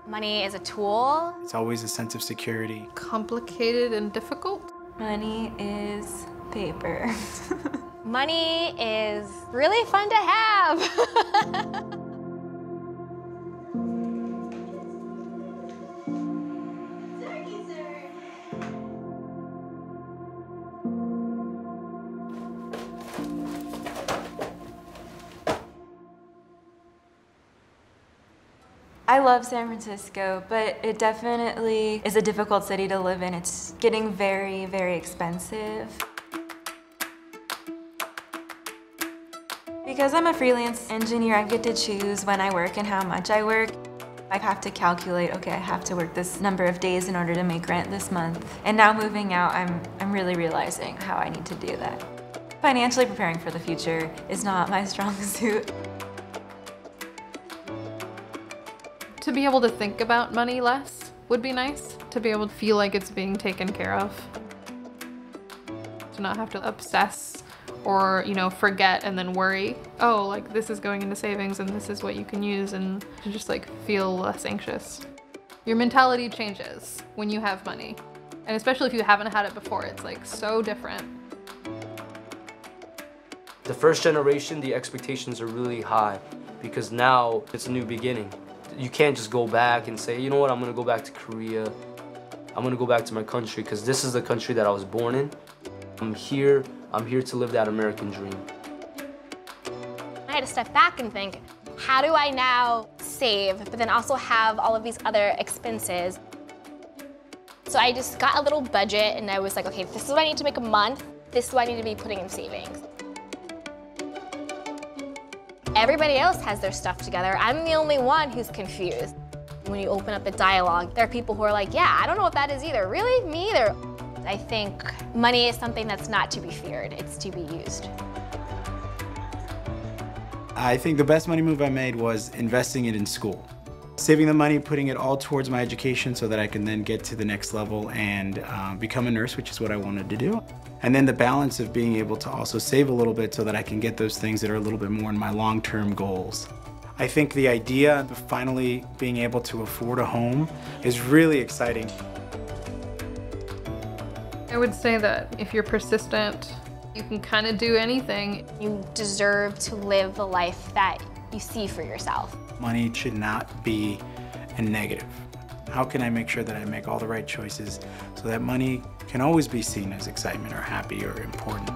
Money is a tool. It's always a sense of security. Complicated and difficult. Money is paper. Money is really fun to have. I love San Francisco, but it definitely is a difficult city to live in. It's getting very, very expensive. Because I'm a freelance engineer, I get to choose when I work and how much I work. I have to calculate, okay, I have to work this number of days in order to make rent this month. And now moving out, I'm really realizing how I need to do that. Financially preparing for the future is not my strong suit. To be able to think about money less would be nice. To be able to feel like it's being taken care of. To not have to obsess or, forget and then worry. Oh, like this is going into savings and this is what you can use, and to just like feel less anxious. Your mentality changes when you have money. And especially if you haven't had it before, it's like so different. The first generation, the expectations are really high because now it's a new beginning. You can't just go back and say, you know what, I'm gonna go back to Korea. I'm gonna go back to my country because this is the country that I was born in. I'm here to live that American dream. I had to step back and think, how do I now save, but then also have all of these other expenses? So I just got a little budget and I was like, okay, this is what I need to make a month. This is what I need to be putting in savings. Everybody else has their stuff together. I'm the only one who's confused. When you open up a dialogue, there are people who are like, yeah, I don't know what that is either. Really? Me either. I think money is something that's not to be feared. It's to be used. I think the best money move I made was investing it in school. Saving the money, putting it all towards my education so that I can then get to the next level and become a nurse, which is what I wanted to do. And then the balance of being able to also save a little bit so that I can get those things that are a little bit more in my long-term goals. I think the idea of finally being able to afford a home is really exciting. I would say that if you're persistent, you can kind of do anything. You deserve to live the life that you see for yourself. Money should not be a negative. How can I make sure that I make all the right choices so that money can always be seen as excitement or happy or important?